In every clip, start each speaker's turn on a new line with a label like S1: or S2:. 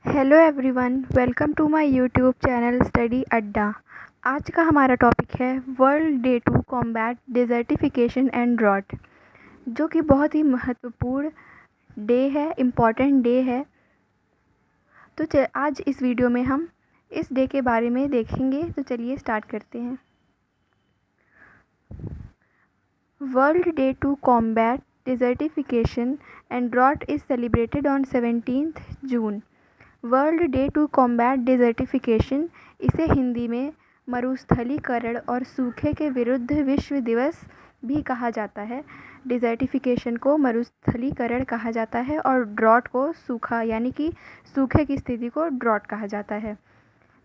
S1: Hello everyone, welcome to my YouTube channel study Adda. आज का हमारा टॉपिक है World Day to Combat Desertification and Drought, जो कि बहुत ही महत्वपूर्ण डे है, इम्पॉर्टेंट डे है। तो आज इस वीडियो में हम इस डे के बारे में देखेंगे। तो चलिए स्टार्ट करते हैं। World Day to Combat Desertification and Drought is celebrated on 17 June. World Day to Combat Desertification, इसे हिंदी में मरुस्थलीकरण और सूखे के विरुद्ध विश्व दिवस भी कहा जाता है। डिज़र्टिफिकेशन को मरुस्थलीकरण कहा जाता है और ड्रॉट को सूखा यानी कि सूखे की स्थिति को ड्रॉट कहा जाता है।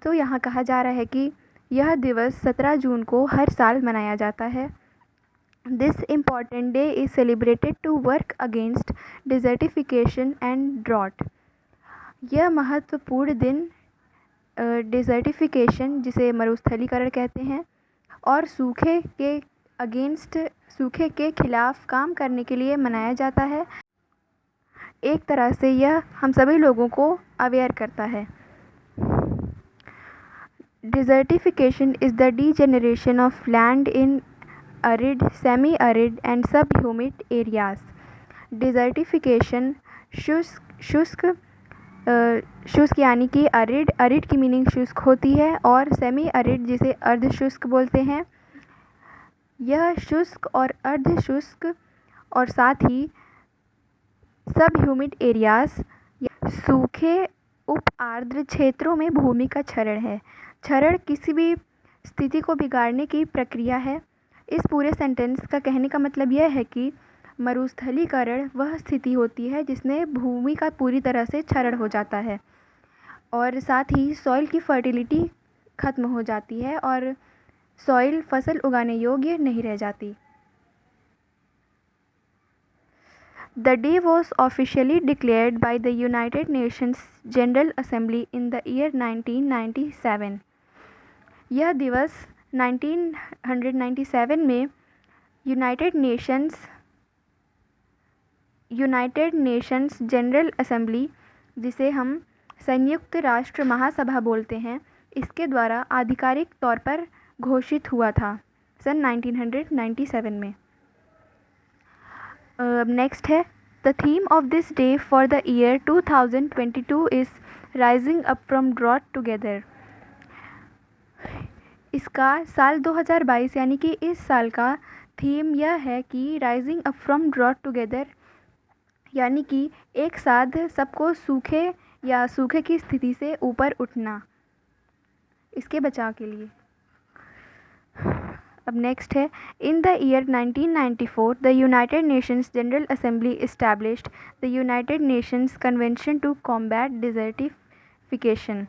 S1: तो यहाँ कहा जा रहा है कि यह दिवस 17 जून को हर साल मनाया जाता है। This important day is celebrated to work against desertification and drought. यह महत्वपूर्ण दिन डिज़र्टिफिकेशन, जिसे मरुस्थलीकरण कहते हैं, और सूखे के खिलाफ काम करने के लिए मनाया जाता है। एक तरह से यह हम सभी लोगों को अवेयर करता है। Desertification is the degeneration of land in arid, semi arid and sub humid areas. Desertification शुष्क यानी कि अरिड की मीनिंग शुष्क होती है, और सेमी अरिड जिसे अर्ध शुष्क बोलते हैं। यह शुष्क और अर्ध शुष्क और साथ ही सब ह्यूमिड एरियाज सूखे उप आर्द्र क्षेत्रों में भूमि का क्षरण है। क्षरण किसी भी स्थिति को बिगाड़ने की प्रक्रिया है। इस पूरे सेंटेंस का कहने का मतलब यह है कि मरुस्थलीकरण वह स्थिति होती है जिसमें भूमि का पूरी तरह से क्षरण हो जाता है और साथ ही सॉइल की फर्टिलिटी ख़त्म हो जाती है और सॉइल फसल उगाने योग्य नहीं रह जाती। The day was officially declared by the United Nations General assembly in the year 1997। यह दिवस 1997 में यूनाइटेड नेशंस जनरल असेंबली, जिसे हम संयुक्त राष्ट्र महासभा बोलते हैं, इसके द्वारा आधिकारिक तौर पर घोषित हुआ था सन 1997 में। नेक्स्ट है, the theme of this day for the year 2022 is rising up from drought together. इसका साल 2022 यानी कि इस साल का थीम यह है कि rising up from drought together, यानी कि एक साथ सबको सूखे की स्थिति से ऊपर उठना, इसके बचाव के लिए। अब नेक्स्ट है, in the year 1994 the United Nations General Assembly established the United Nations Convention to Combat Desertification.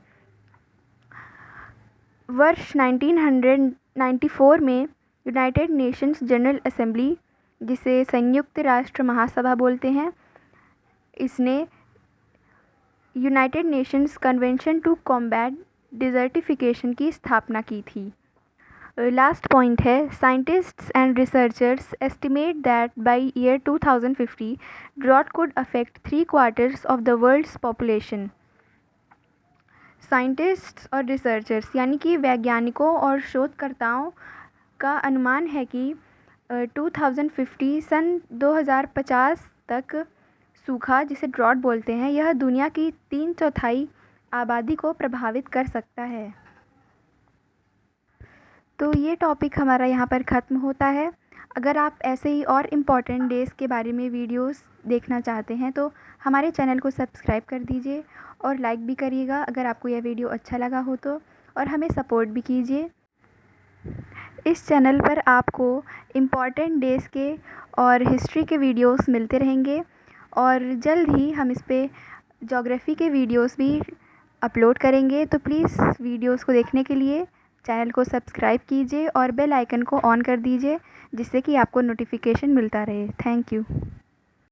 S1: वर्ष 1994 में यूनाइटेड नेशंस जनरल असेंबली, जिसे संयुक्त राष्ट्र महासभा बोलते हैं, इसने United Nations Convention to Combat Desertification की स्थापना की थी। लास्ट पॉइंट है, scientists and researchers estimate that by year 2050 drought could affect 3/4 of the world's population. Scientists और रिसर्चर्स यानी कि वैज्ञानिकों और शोधकर्ताओं का अनुमान है कि 2050 सन 2050 तक सूखा, जिसे ड्रॉट बोलते हैं, यह दुनिया की 3/4 आबादी को प्रभावित कर सकता है। तो ये टॉपिक हमारा यहाँ पर ख़त्म होता है। अगर आप ऐसे ही और इम्पॉर्टेंट डेज़ के बारे में वीडियोस देखना चाहते हैं तो हमारे चैनल को सब्सक्राइब कर दीजिए और लाइक भी करिएगा अगर आपको यह वीडियो अच्छा लगा हो तो, और हमें सपोर्ट भी कीजिए। इस चैनल पर आपको इम्पॉर्टेंट डेज़ के और हिस्ट्री के वीडियोस मिलते रहेंगे और जल्द ही हम इस पर ज्योग्राफी के वीडियोस भी अपलोड करेंगे। तो प्लीज़ वीडियोस को देखने के लिए चैनल को सब्सक्राइब कीजिए और बेल आइकन को ऑन कर दीजिए, जिससे कि आपको नोटिफिकेशन मिलता रहे। Thank you.